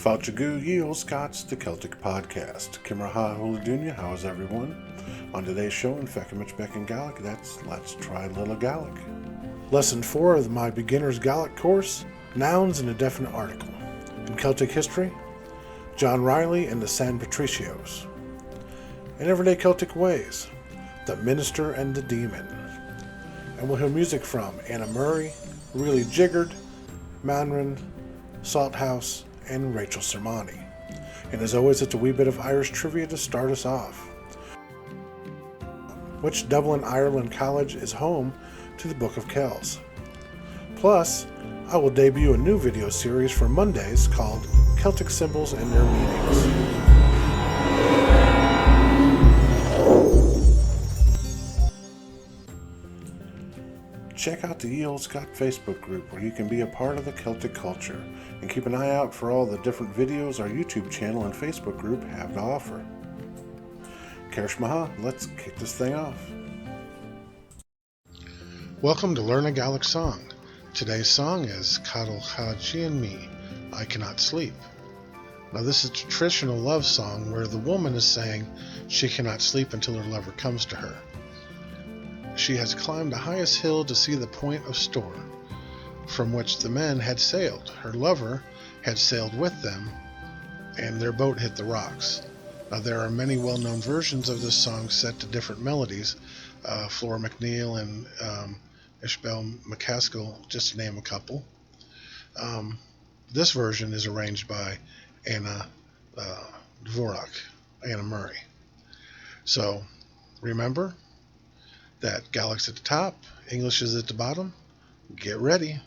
Feuchamaich, ye Olde Scot the Celtic podcast. Kimraha Huladunya, how is everyone? On today's show in Feuchamaich, Beagan, Gaelic, that's Let's Try Little Gaelic. Lesson 4 of my beginner's Gaelic course, Nouns in a Definite Article. In Celtic history, John Riley and the San Patricios. In everyday Celtic ways, the minister and the demon. And we'll hear music from Anna Murray, Really Jiggered, Manrin, Salthouse, and Rachel Sermani. And as always, it's a wee bit of Irish trivia to start us off. Which Dublin, Ireland college is home to the Book of Kells? Plus, I will debut a new video series for Mondays called Celtic Symbols and Their Meanings. Check out the Ye Olde Scot Facebook group where you can be a part of the Celtic culture, and keep an eye out for all the different videos our YouTube channel and Facebook group have to offer. Feuchamaich, let's kick this thing off. Welcome to Learn a Gaelic Song. Today's song is Cadal Chaji and Me, I Cannot Sleep. Now this is a traditional love song where the woman is saying she cannot sleep until her lover comes to her. She has climbed the highest hill to see the point of storm, from which the men had sailed. Her lover had sailed with them, and their boat hit the rocks. Now there are many well-known versions of this song set to different melodies, Flora McNeil and Ishbel McCaskill, just to name a couple. This version is arranged by Anna Dvorak, Anna Murray. So remember that Gaelic's at the top, English is at the bottom. Get ready.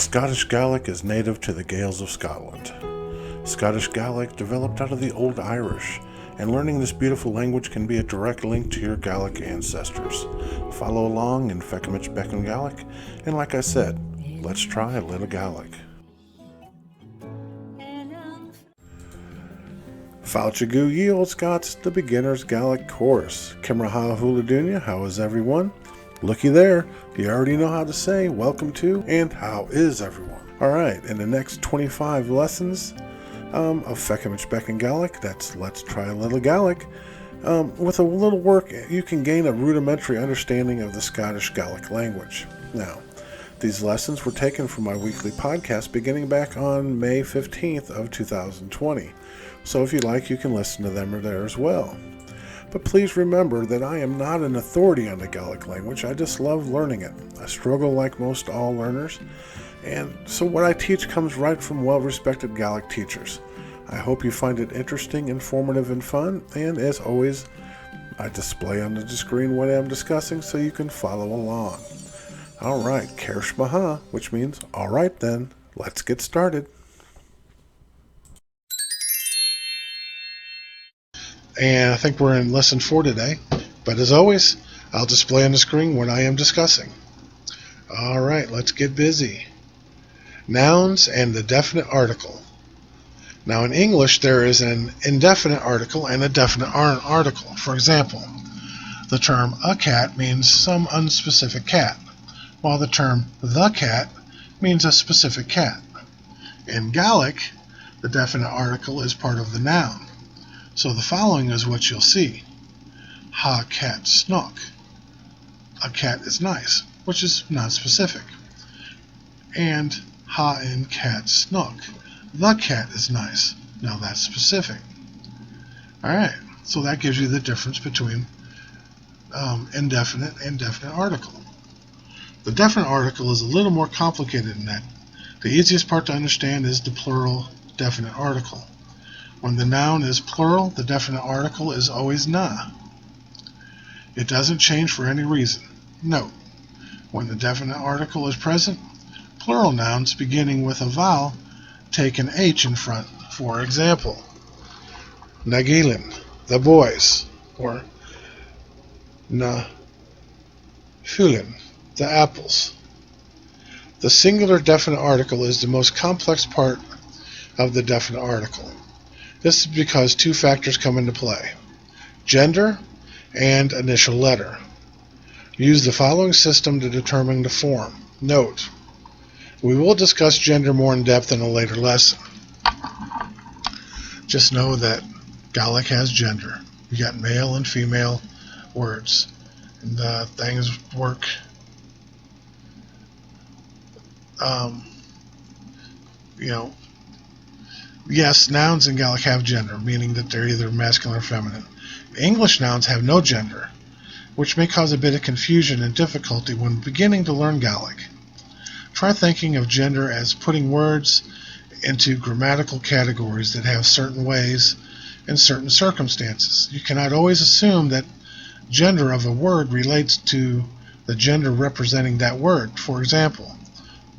Scottish Gaelic is native to the Gaels of Scotland. Scottish Gaelic developed out of the Old Irish, and learning this beautiful language can be a direct link to your Gaelic ancestors. Follow along in Feuchamaich Beagan Gaelic, and like I said, let's try a little Gaelic. Fáilte ye Olde Scots, the beginner's Gaelic course. Kimraha Huladunya, how is everyone? Looky there, you already know how to say welcome to and how is everyone. Alright, in the next 25 lessons of Feuchamaich Beagan Gaelic, that's Let's Try a Little Gaelic, with a little work you can gain a rudimentary understanding of the Scottish Gaelic language. Now, these lessons were taken from my weekly podcast beginning back on May 15th of 2020. So if you like, you can listen to them there as well. But please remember that I am not an authority on the Gaelic language. I just love learning it. I struggle like most all learners, and so what I teach comes right from well-respected Gaelic teachers. I hope you find it interesting, informative, and fun, and as always, I display on the screen what I'm discussing so you can follow along. Alright, Feuchamaich, which means, alright then, let's get started. And I think we're in lesson 4 today, but as always, I'll display on the screen what I am discussing. Alright, let's get busy. Nouns and the definite article. Now in English, there is an indefinite article and a definite article. For example, the term a cat means some unspecific cat, while the term the cat means a specific cat. In Gaelic, the definite article is part of the noun. So the following is what you'll see. Ha cat snook. A cat is nice, which is not specific. And ha in cat snook. The cat is nice. Now that's specific. Alright, so that gives you the difference between indefinite and definite article. The definite article is a little more complicated than that. The easiest part to understand is the plural definite article. When the noun is plural, the definite article is always na. It doesn't change for any reason. Note, when the definite article is present, plural nouns beginning with a vowel take an H in front. For example, na Gaidhlig, the boys, or na Feuchamaich, the apples. The singular definite article is the most complex part of the definite article. This is because two factors come into play: gender and initial letter. Use the following system to determine the form. Note, we will discuss gender more in depth in a later lesson. Just know that Gaelic has gender. You got male and female words, and things work. Yes, nouns in Gaelic have gender, meaning that they're either masculine or feminine. English nouns have no gender, which may cause a bit of confusion and difficulty when beginning to learn Gaelic. Try thinking of gender as putting words into grammatical categories that have certain ways in certain circumstances. You cannot always assume that gender of a word relates to the gender representing that word. For example,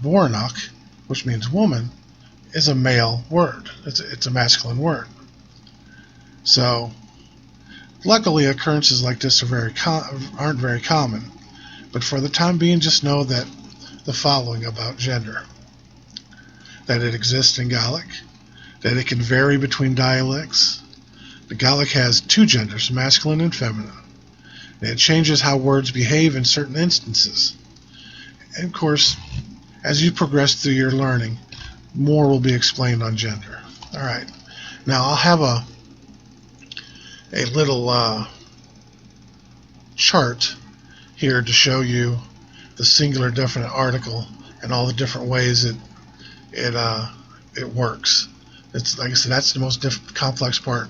Bornach, which means woman, is a male word. It's a masculine word. So, luckily, occurrences like this aren't very common. But for the time being, just know that the following about gender: that it exists in Gaelic, that it can vary between dialects. The Gaelic has two genders, masculine and feminine. And it changes how words behave in certain instances. And of course, as you progress through your learning, more will be explained on gender. Alright, now I'll have a little chart here to show you the singular definite article and all the different ways it works. It's like I said, that's the most complex part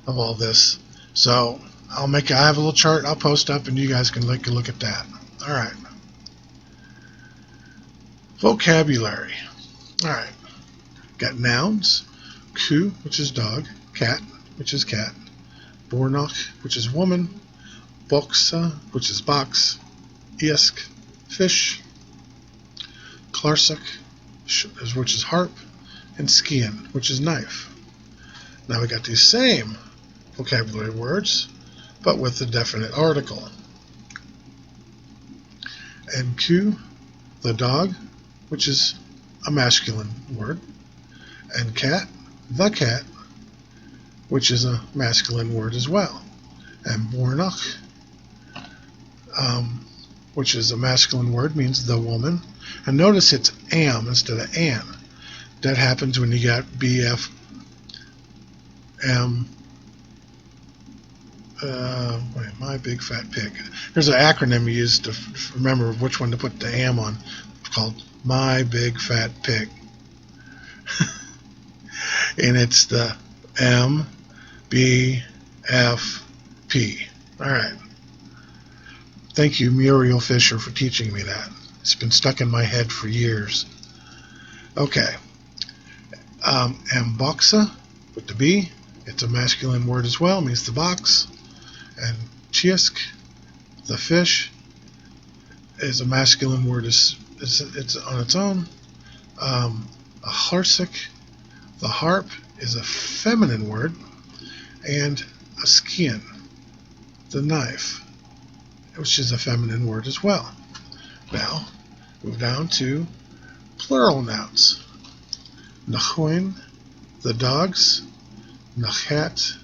of all this. So I have a little chart I'll post up, and you guys can take a look at that. Alright. Vocabulary. Alright. Got nouns: ku, which is dog; cat, which is cat; bornach, which is woman; boxa, which is box; isk, fish; clarsach, which is harp, and skian, which is knife. Now we got these same vocabulary words, but with the definite article. And Q, the dog, which is a masculine word. And cat, the cat, which is a masculine word as well. And bornach, which is a masculine word, means the woman. And notice it's am instead of an. That happens when you got BF, M, my big fat pig. There's an acronym you use to remember which one to put the am on. It's called my big fat pig. And it's the M, B, F, P. All right. Thank you, Muriel Fisher, for teaching me that. It's been stuck in my head for years. Okay. Amboxa with the B. It's a masculine word as well. Means the box. And chisk, the fish, is a masculine word. It's on its own. A harsik, the harp, is a feminine word. And a skian, the knife, which is a feminine word as well. Now, move down to plural nouns. Nachoin, the dogs. Nachat,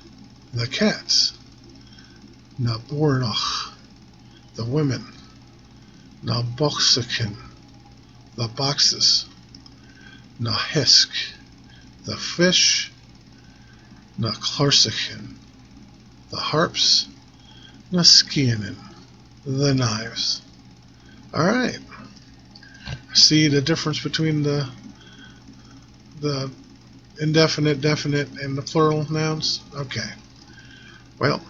the cats. Nabornach, the women. Naboxikin, the boxes. Nahisk, the fish. Naklarsikin, the harps. Naskianin, the knives. All right. See the difference between the indefinite, definite, and the plural nouns? Okay. Well,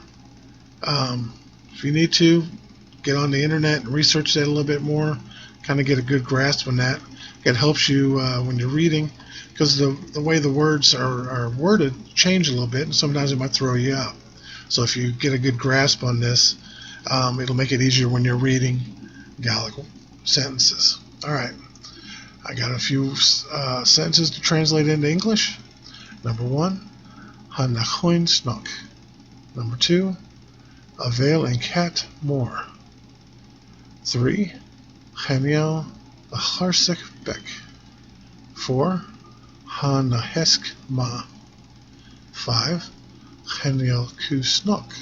if you need to, get on the internet and research that a little bit more, kind of get a good grasp on that. It helps you when you're reading, because the way the words are worded change a little bit, and sometimes it might throw you up. So if you get a good grasp on this, it'll make it easier when you're reading Gaelic sentences. All right. I got a few sentences to translate into English. Number 1, Hanachoin Snook. Number 2, a vale and cat more. 3, Chemiel a charsik beck. 4, Hanahesk ma. 5, Chemiel ku snok.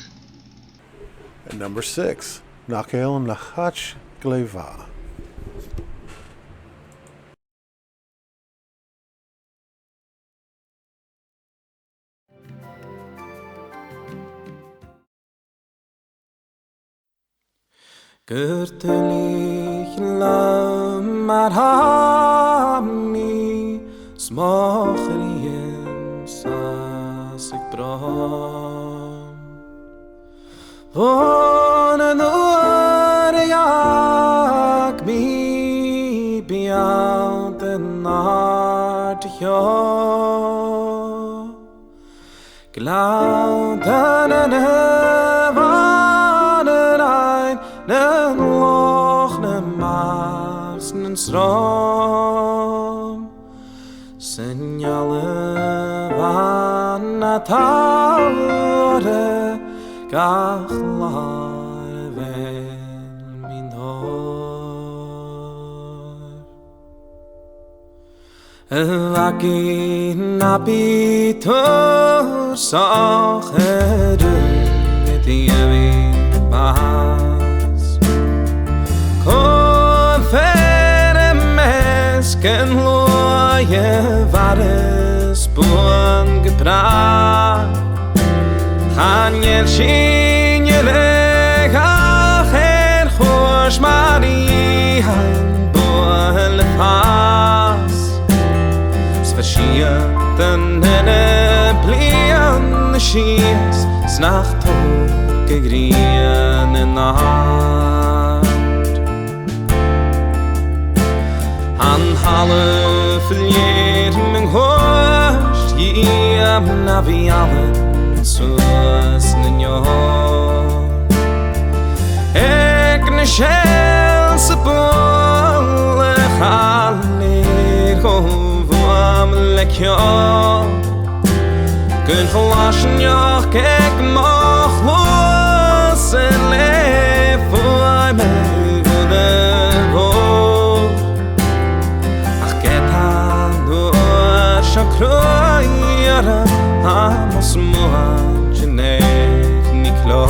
And number 6, Nakel nachach gleva. Gürtelig marhami smocherien sasik bram Vonen jak mi bianten artjo Glauben Nen loch ne mars nen strom Signale van atare gachlar vel min hor Vakin apitor sacheru mit yevin bahas Confere mesken loje vares buon gebracht Han jen shinjele gachen khosh Maria buon pas Svashiyten nene blian shies snacht gegrien in Han halle verleer mijn hoort Jiem na vi allen Soos nen joh Ek ne shel se bolle Haller Chom lekyo Gun Chlashen Yoch Kek Moch Los En Lev Foi Me Gunevor Ach Getan Dur Shakroyara Amos Mohan Jenek Niklo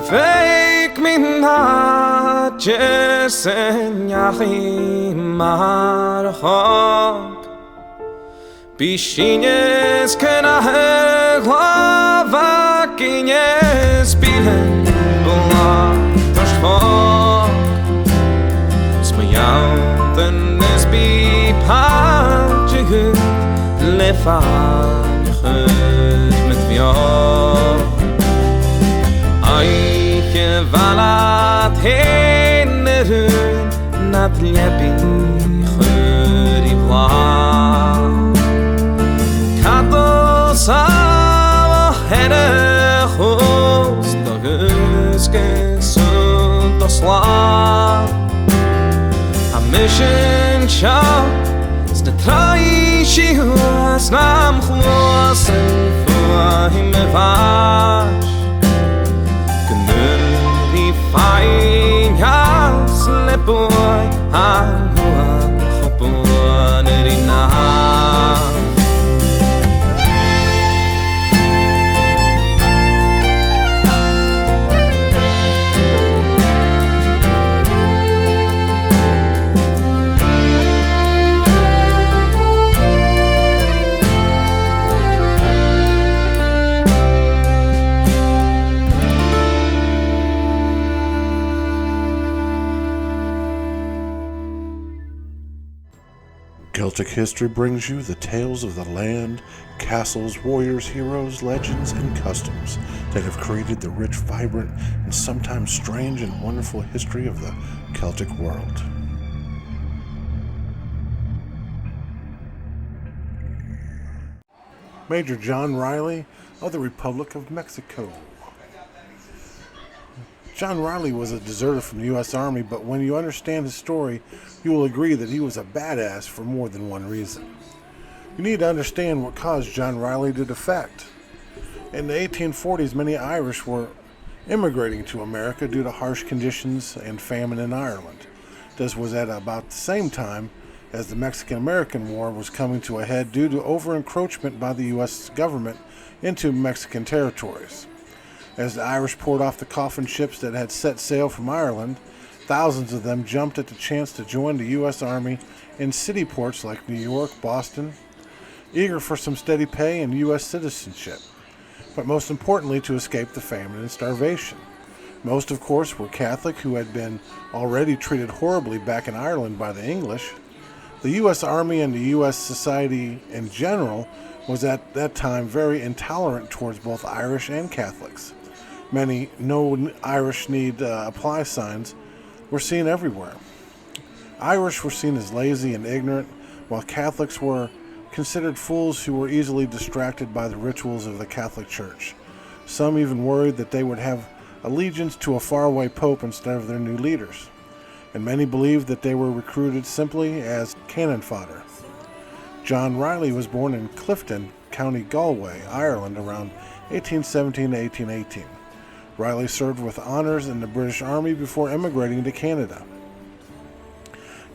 Fake me not just in Yachim Marachok Bishines can I have Lavakines Bilen Blah Tashfok Smayout and this be Patricios Lefan Met Vyor Valat Henerun Nat Lebi Churi Vla Kados Ava Herechos Doguske Sundosla A mission show Snatraishi Asnam Chlosen Fuahim Vash Fine house, le boy, I'm one for Celtic history brings you the tales of the land, castles, warriors, heroes, legends, and customs that have created the rich, vibrant, and sometimes strange and wonderful history of the Celtic world. Major John Riley of the Republic of Mexico. John Riley was a deserter from the U.S. Army, but when you understand his story, you will agree that he was a badass for more than one reason. You need to understand what caused John Riley to defect. In the 1840s, many Irish were immigrating to America due to harsh conditions and famine in Ireland. This was at about the same time as the Mexican-American War was coming to a head due to over-encroachment by the U.S. government into Mexican territories. As the Irish poured off the coffin ships that had set sail from Ireland, thousands of them jumped at the chance to join the U.S. Army in city ports like New York, Boston, eager for some steady pay and U.S. citizenship, but most importantly to escape the famine and starvation. Most, of course, were Catholic who had been already treated horribly back in Ireland by the English. The U.S. Army and the U.S. society in general was at that time very intolerant towards both Irish and Catholics. Many "No Irish Need Apply" signs were seen everywhere. Irish were seen as lazy and ignorant, while Catholics were considered fools who were easily distracted by the rituals of the Catholic Church. Some even worried that they would have allegiance to a faraway pope instead of their new leaders, and many believed that they were recruited simply as cannon fodder. John Riley was born in Clifton, County Galway, Ireland, around 1817 to 1818. Riley served with honors in the British Army before emigrating to Canada.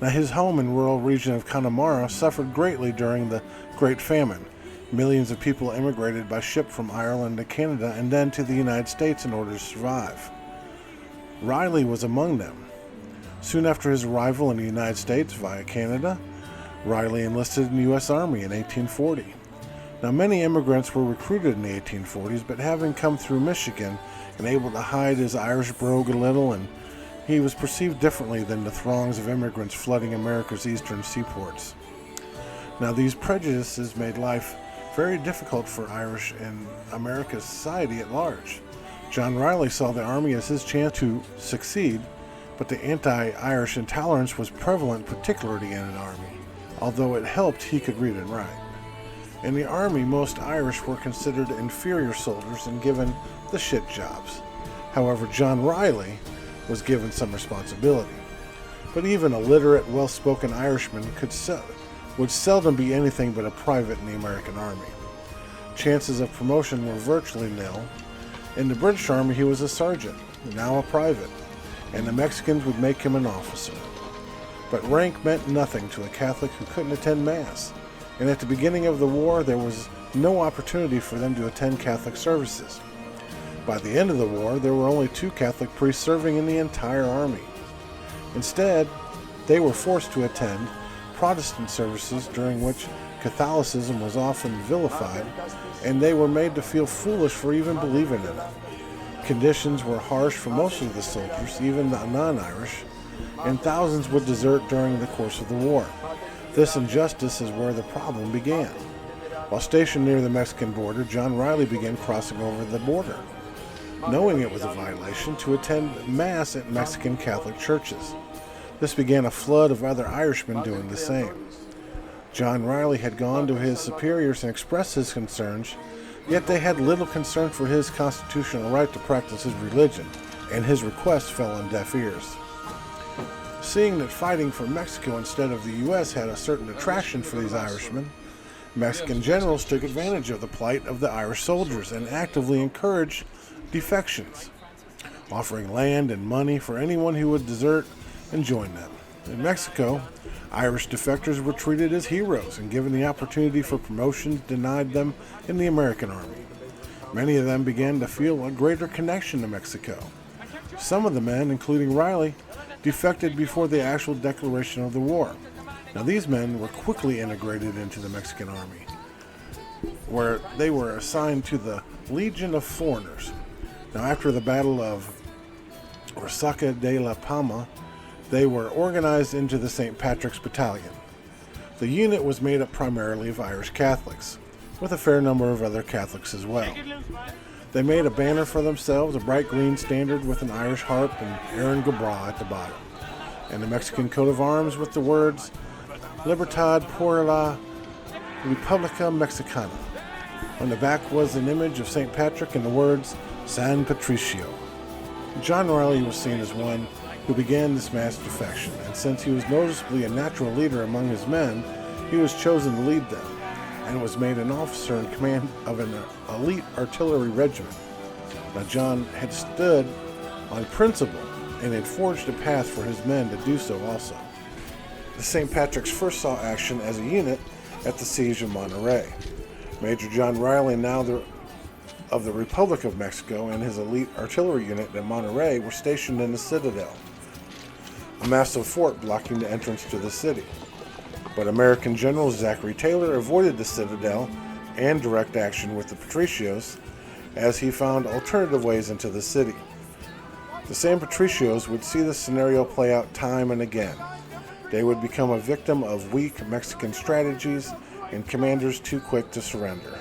Now, his home in rural region of Connemara suffered greatly during the Great Famine. Millions of people immigrated by ship from Ireland to Canada and then to the United States in order to survive. Riley was among them. Soon after his arrival in the United States via Canada, Riley enlisted in the U.S. Army in 1840. Now, many immigrants were recruited in the 1840s, but having come through Michigan and able to hide his Irish brogue a little, and he was perceived differently than the throngs of immigrants flooding America's eastern seaports. Now, these prejudices made life very difficult for Irish in America's society at large. John Riley saw the Army as his chance to succeed, but the anti-Irish intolerance was prevalent, particularly in an army. Although it helped, he could read and write. In the Army, most Irish were considered inferior soldiers and given the shit jobs. However, John Riley was given some responsibility. But even a literate, well-spoken Irishman would seldom be anything but a private in the American Army. Chances of promotion were virtually nil. In the British Army, he was a sergeant, now a private, and the Mexicans would make him an officer. But rank meant nothing to a Catholic who couldn't attend Mass, and at the beginning of the war, there was no opportunity for them to attend Catholic services. By the end of the war, there were only 2 Catholic priests serving in the entire army. Instead, they were forced to attend Protestant services during which Catholicism was often vilified, and they were made to feel foolish for even believing in it. Conditions were harsh for most of the soldiers, even the non-Irish, and thousands would desert during the course of the war. This injustice is where the problem began. While stationed near the Mexican border, John Riley began crossing over the border, knowing it was a violation, to attend Mass at Mexican Catholic churches. This began a flood of other Irishmen doing the same. John Riley had gone to his superiors and expressed his concerns, yet they had little concern for his constitutional right to practice his religion, and his request fell on deaf ears. Seeing that fighting for Mexico instead of the U.S. had a certain attraction for these Irishmen, Mexican generals took advantage of the plight of the Irish soldiers and actively encouraged defections, offering land and money for anyone who would desert and join them. In Mexico, Irish defectors were treated as heroes and given the opportunity for promotions denied them in the American Army. Many of them began to feel a greater connection to Mexico. Some of the men, including Riley, defected before the actual declaration of the war. Now, these men were quickly integrated into the Mexican Army, where they were assigned to the Legion of Foreigners. Now, after the Battle of Resaca de la Palma, they were organized into the St. Patrick's Battalion. The unit was made up primarily of Irish Catholics, with a fair number of other Catholics as well. They made a banner for themselves, a bright green standard with an Irish harp and Aaron Gabra at the bottom, and a Mexican coat of arms with the words Libertad por la República Mexicana. On the back was an image of St. Patrick and the words San Patricio. John Riley was seen as one who began this mass defection, and since he was noticeably a natural leader among his men, he was chosen to lead them, and was made an officer in command of an elite artillery regiment. Now, John had stood on principle and had forged a path for his men to do so also. The St. Patrick's first saw action as a unit at the siege of Monterrey. Major John Riley, now of the Republic of Mexico, and his elite artillery unit at Monterrey were stationed in the citadel, a massive fort blocking the entrance to the city. But American General Zachary Taylor avoided the citadel and direct action with the Patricios, as he found alternative ways into the city. The San Patricios would see this scenario play out time and again. They would become a victim of weak Mexican strategies and commanders too quick to surrender.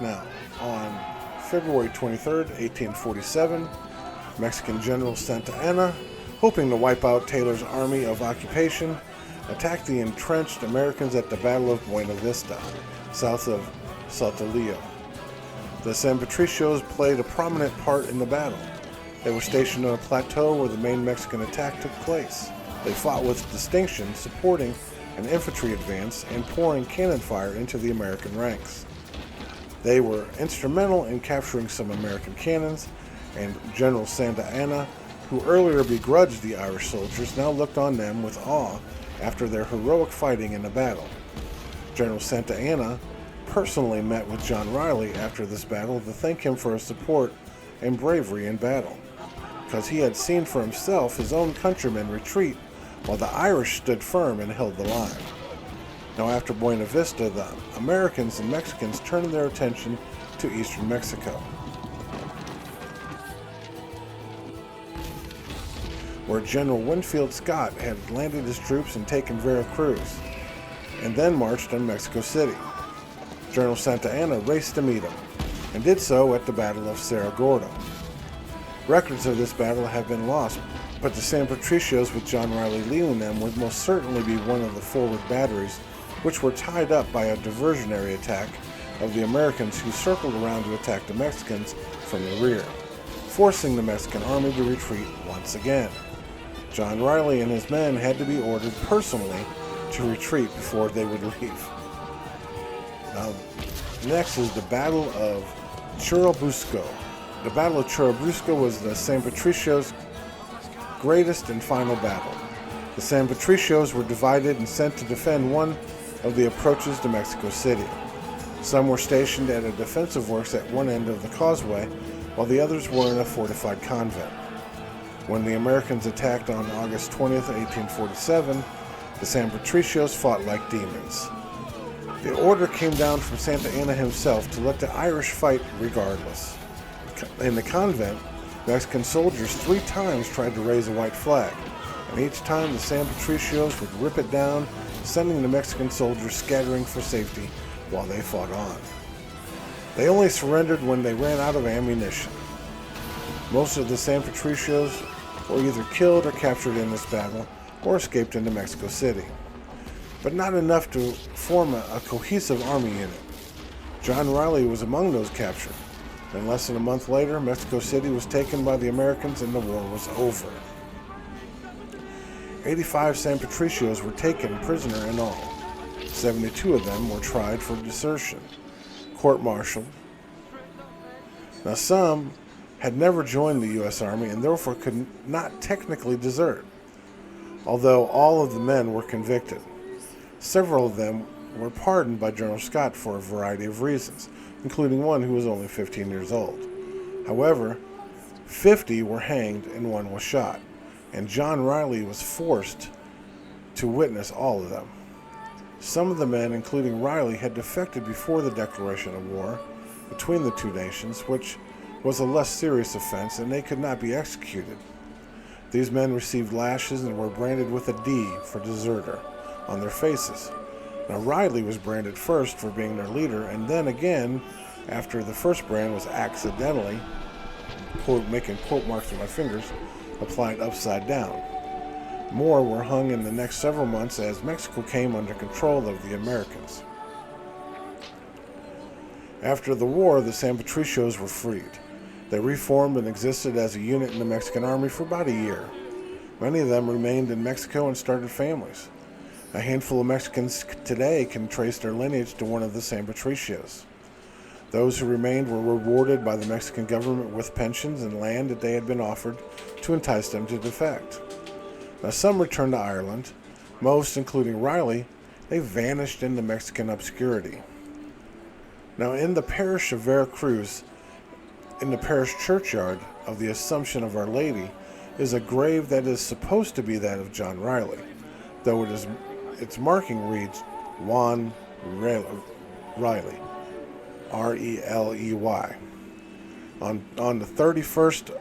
Now, on February 23rd, 1847, Mexican General Santa Anna, hoping to wipe out Taylor's army of occupation, attacked the entrenched Americans at the Battle of Buena Vista, south of Saltillo. The San Patricios played a prominent part in the battle. They were stationed on a plateau where the main Mexican attack took place. They fought with distinction, supporting an infantry advance and pouring cannon fire into the American ranks. They were instrumental in capturing some American cannons, and General Santa Anna, who earlier begrudged the Irish soldiers, now looked on them with awe after their heroic fighting in the battle. General Santa Anna personally met with John Riley after this battle to thank him for his support and bravery in battle, because he had seen for himself his own countrymen retreat while the Irish stood firm and held the line. Now, after Buena Vista, the Americans and Mexicans turned their attention to eastern Mexico, where General Winfield Scott had landed his troops and taken Veracruz, and then marched on Mexico City. General Santa Anna raced to meet him, and did so at the Battle of Cerro Gordo. Records of this battle have been lost, but the San Patricios with John Riley leading them would most certainly be one of the forward batteries, which were tied up by a diversionary attack of the Americans who circled around to attack the Mexicans from the rear, forcing the Mexican army to retreat once again. John Riley and his men had to be ordered personally to retreat before they would leave. Now, next is the Battle of Churubusco. The Battle of Churubusco was the San Patricios' greatest and final battle. The San Patricios were divided and sent to defend one of the approaches to Mexico City. Some were stationed at a defensive works at one end of the causeway, while the others were in a fortified convent. When the Americans attacked on August 20th, 1847, the San Patricios fought like demons. The order came down from Santa Anna himself to let the Irish fight regardless. In the convent, Mexican soldiers 3 times tried to raise a white flag, and each time the San Patricios would rip it down, sending the Mexican soldiers scattering for safety while they fought on. They only surrendered when they ran out of ammunition. Most of the San Patricios were either killed or captured in this battle, or escaped into Mexico City, but not enough to form a cohesive army unit. John Riley was among those captured, and less than a month later, Mexico City was taken by the Americans and the war was over. 85 San Patricios were taken prisoner in all. 72 of them were tried for desertion, court-martialed. Now, some had never joined the U.S. Army and therefore could not technically desert, although all of the men were convicted. Several of them were pardoned by General Scott for a variety of reasons, including one who was only 15 years old. However, 50 were hanged and 1 was shot, and John Riley was forced to witness all of them. Some of the men, including Riley, had defected before the declaration of war between the two nations, which was a less serious offense, and they could not be executed. These men received lashes and were branded with a D for deserter on their faces. Now, Riley was branded first for being their leader, and then again, after the first brand was accidentally, making quote marks with my fingers, applied upside down. More were hung in the next several months as Mexico came under control of the Americans. After the war, the San Patricios were freed. They reformed and existed as a unit in the Mexican army for about a year. Many of them remained in Mexico and started families. A handful of Mexicans today can trace their lineage to one of the San Patricios. Those who remained were rewarded by the Mexican government with pensions and land that they had been offered to entice them to defect. Now, some returned to Ireland. Most, including Riley, they vanished into Mexican obscurity. Now, in the parish of Veracruz, in the parish churchyard of the Assumption of Our Lady, is a grave that is supposed to be that of John Riley, though its marking reads Juan Riley, R-E-L-E-Y. On the 31st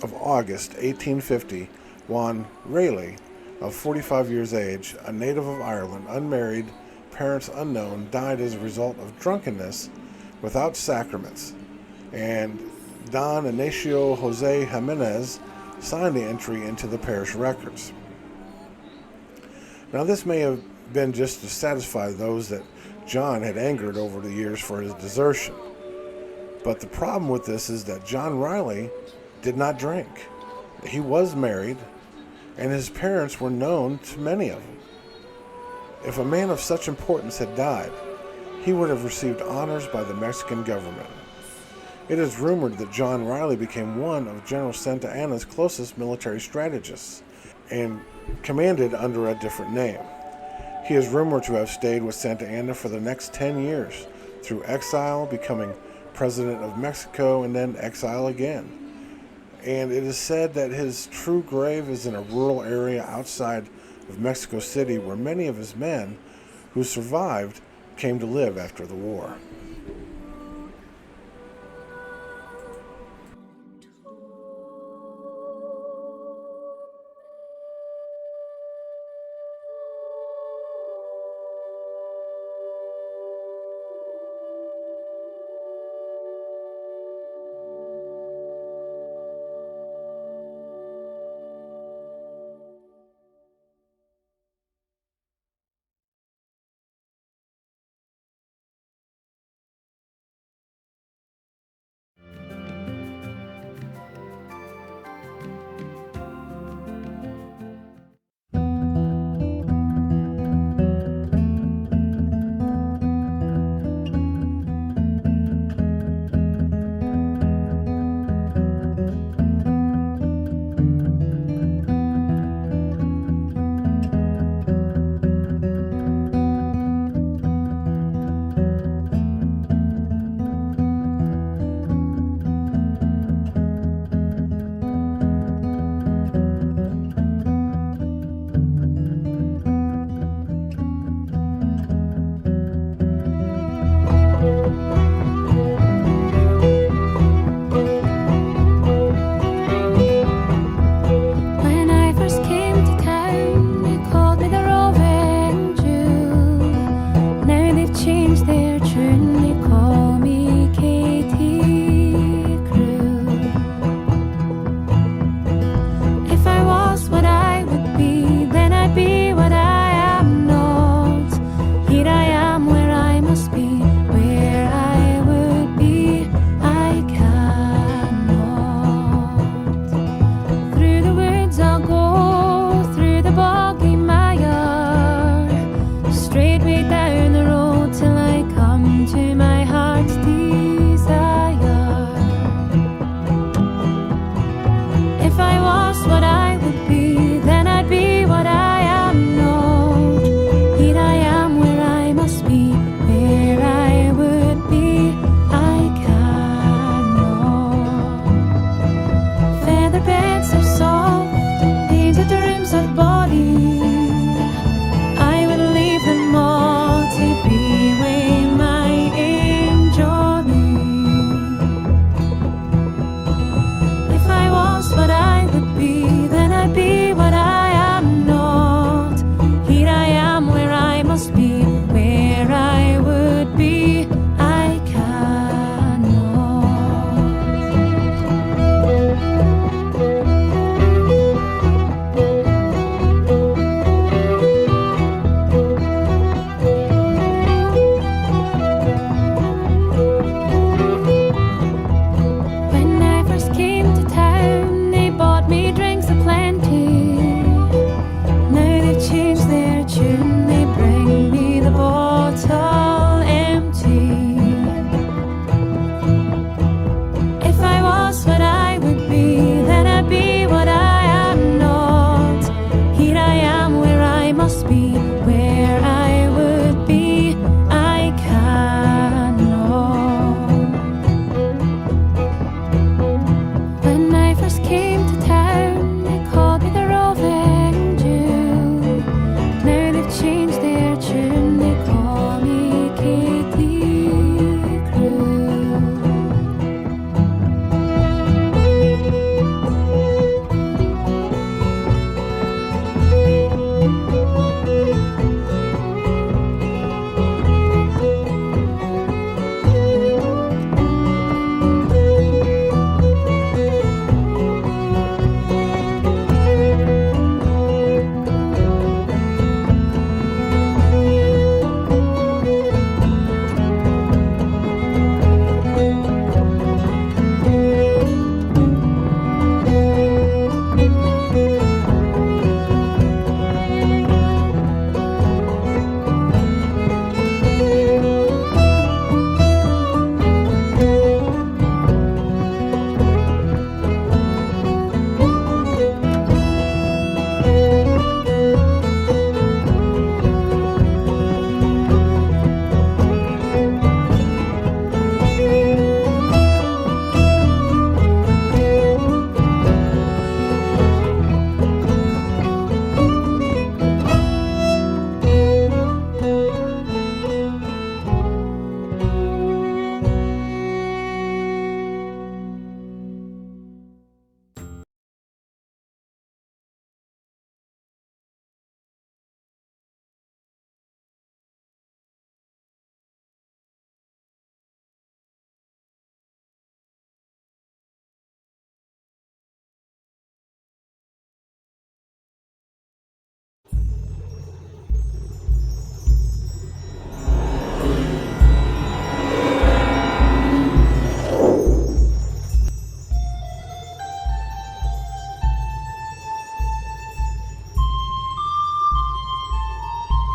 of August, 1850, Juan Riley, of 45 years age, a native of Ireland, unmarried, parents unknown, died as a result of drunkenness without sacraments, and Don Ignacio Jose Jimenez signed the entry into the parish records. Now, this may have been just to satisfy those that John had angered over the years for his desertion. But the problem with this is that John Riley did not drink. He was married, and his parents were known to many of them. If a man of such importance had died, he would have received honors by the Mexican government. It is rumored that John Riley became one of General Santa Anna's closest military strategists and commanded under a different name. He is rumored to have stayed with Santa Anna for the next 10 years, through exile, becoming president of Mexico, and then exile again. And it is said that his true grave is in a rural area outside of Mexico City, where many of his men who survived came to live after the war.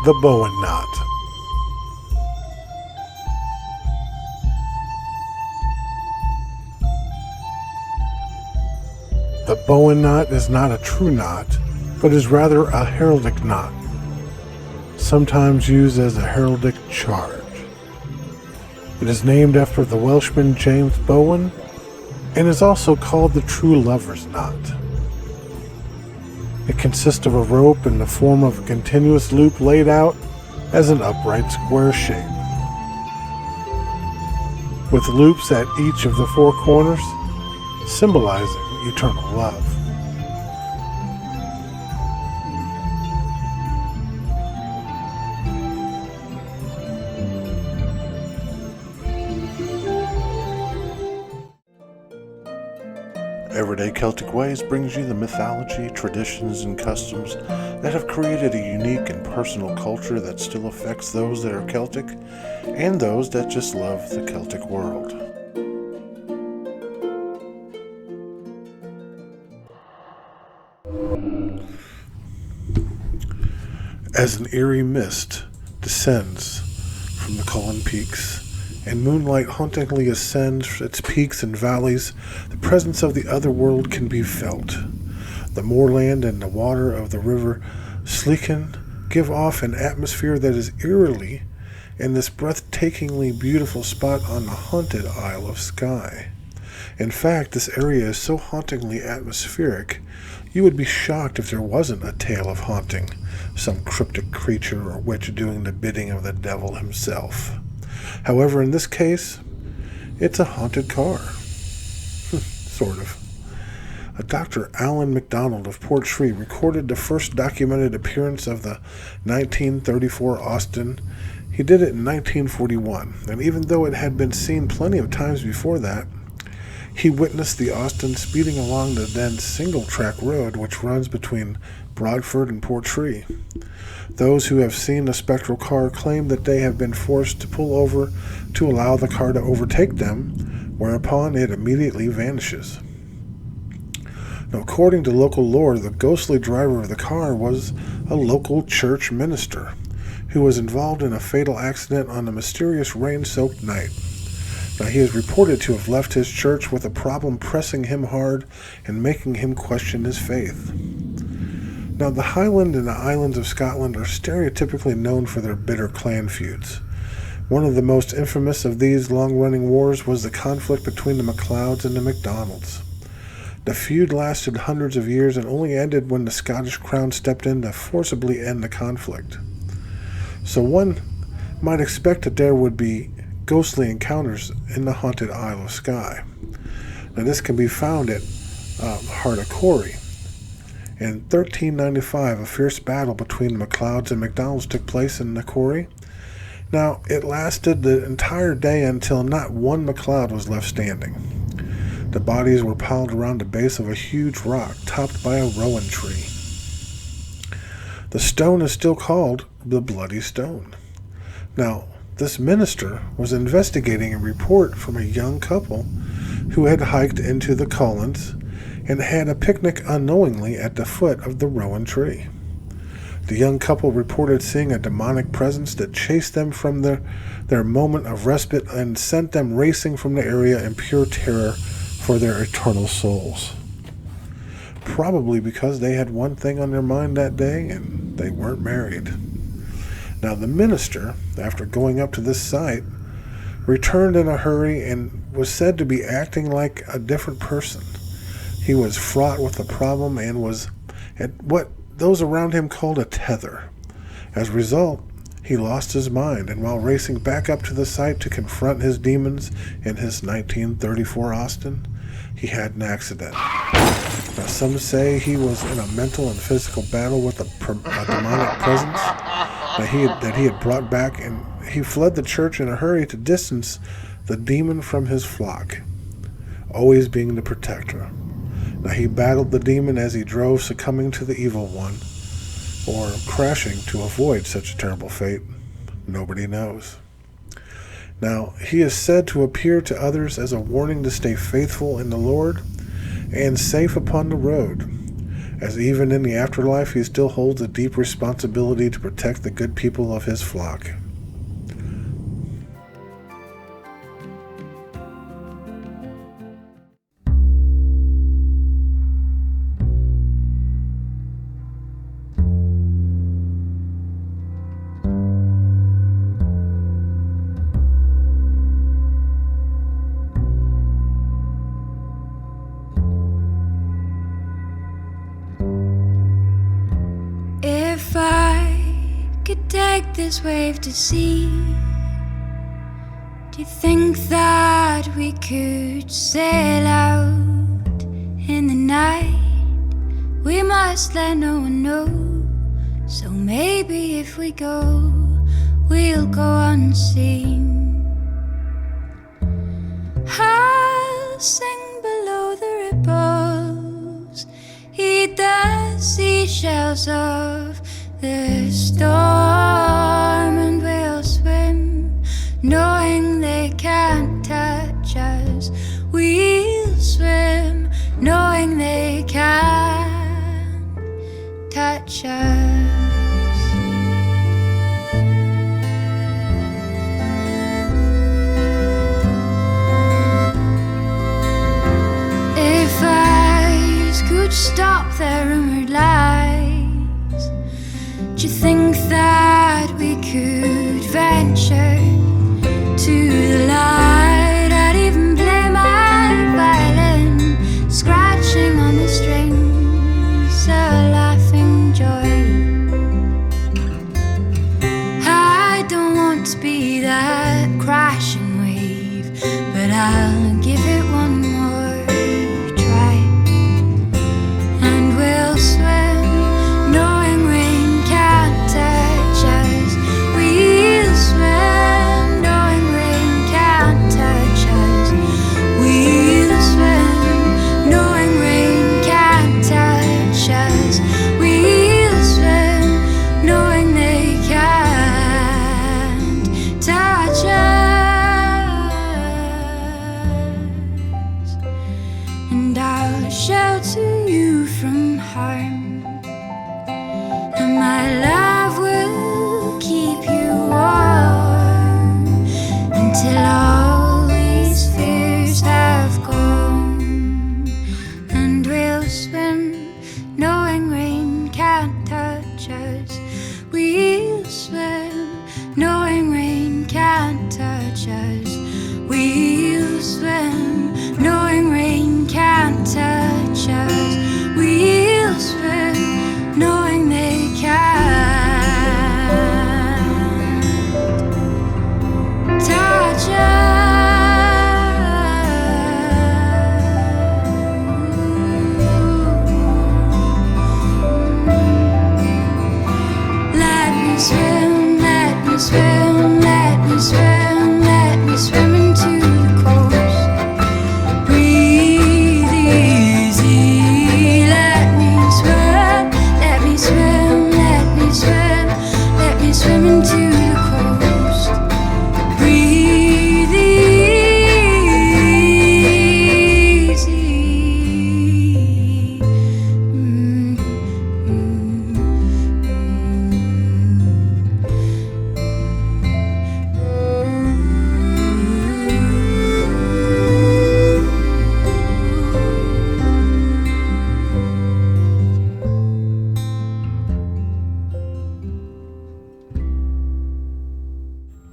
The Bowen Knot. The Bowen knot is not a true knot, but is rather a heraldic knot, sometimes used as a heraldic charge. It is named after the Welshman James Bowen, and is also called the true lover's knot. It consists of a rope in the form of a continuous loop laid out as an upright square shape, with loops at each of the four corners, symbolizing eternal love. Everyday Celtic Ways brings you the mythology, traditions, and customs that have created a unique and personal culture that still affects those that are Celtic and those that just love the Celtic world. As an eerie mist descends from the Cullen Peaks, and moonlight hauntingly ascends its peaks and valleys, the presence of the other world can be felt. The moorland and the water of the river Sleekin give off an atmosphere that is eerily in this breathtakingly beautiful spot on the haunted Isle of Skye. In fact, this area is so hauntingly atmospheric, you would be shocked if there wasn't a tale of haunting, some cryptic creature or witch doing the bidding of the devil himself. However, in this case, it's a haunted car. Sort of. A Dr. Alan MacDonald of Portree recorded the first documented appearance of the 1934 Austin. He did it in 1941, and even though it had been seen plenty of times before that, he witnessed the Austin speeding along the then single-track road which runs between Broadford and Portree. Those who have seen the spectral car claim that they have been forced to pull over to allow the car to overtake them, whereupon it immediately vanishes. Now, according to local lore, the ghostly driver of the car was a local church minister who was involved in a fatal accident on a mysterious rain-soaked night. Now, he is reported to have left his church with a problem pressing him hard and making him question his faith. Now, the Highland and the Islands of Scotland are stereotypically known for their bitter clan feuds. One of the most infamous of these long-running wars was the conflict between the MacLeods and the MacDonalds. The feud lasted hundreds of years and only ended when the Scottish crown stepped in to forcibly end the conflict. So one might expect that there would be ghostly encounters in the haunted Isle of Skye. Now, this can be found at Hardacory. In 1395, a fierce battle between the MacLeods and MacDonalds took place in the quarry. Now, it lasted the entire day until not one MacLeod was left standing. The bodies were piled around the base of a huge rock topped by a rowan tree. The stone is still called the Bloody Stone. Now, this minister was investigating a report from a young couple who had hiked into the Cullens and had a picnic unknowingly at the foot of the rowan tree. The young couple reported seeing a demonic presence that chased them from their moment of respite and sent them racing from the area in pure terror for their eternal souls. Probably because they had one thing on their mind that day, and they weren't married. Now, the minister, after going up to this site, returned in a hurry and was said to be acting like a different person. He was fraught with a problem and was at what those around him called a tether. As a result, he lost his mind, and while racing back up to the site to confront his demons in his 1934 Austin, he had an accident. Now, some say he was in a mental and physical battle with a demonic presence that he had brought back, and he fled the church in a hurry to distance the demon from his flock, always being the protector. Now, he battled the demon as he drove, succumbing to the evil one, or crashing to avoid such a terrible fate. Nobody knows. Now, he is said to appear to others as a warning to stay faithful in the Lord and safe upon the road, as even in the afterlife he still holds a deep responsibility to protect the good people of his flock. If I could take this wave to sea, do you think that we could sail out in the night? We must let no one know, so maybe if we go, we'll go unseen. I'll sing below the ripples, heed the seashells of the storm, and we'll swim, knowing they can't touch us. We'll swim, knowing they can't touch us. If eyes could stop their rumored lies, do you think that we could venture to the light? I'd even play my violin, scratching on the strings, a laughing joy. I don't want to be that crashing wave, but I'll give it one more try. And we'll swim, knowing rain can't touch us. We'll swim, knowing rain can't touch us. We'll swim, knowing rain can't touch us. We'll swim, knowing they can't touch us. And I'll shelter you from harm, and my love will keep you warm until all these fears have gone. And we'll swim, knowing rain can't touch us. We'll swim, knowing rain can't touch us. We'll swim, knowing rain can't touch us. We'll swim, knowing they can't touch us. Let me swim, let me swim, let me swim, let me swim into the coast. Breathe easy. Let me swim, let me swim, let me swim, let me swim into the coast. Breathe easy.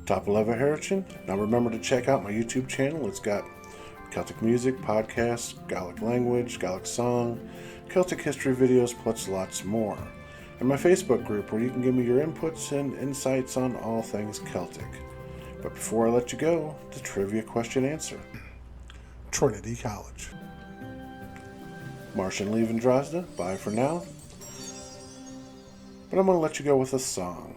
Top 11 Heritage. Now remember to check out my YouTube channel. It's got Celtic music, podcasts, Gaelic language, Gaelic song, Celtic history videos, plus lots more. And my Facebook group where you can give me your inputs and insights on all things Celtic. But before I let you go, the trivia question answer. Trinity College. Martian leaving Drazda. Bye for now. But I'm going to let you go with a song.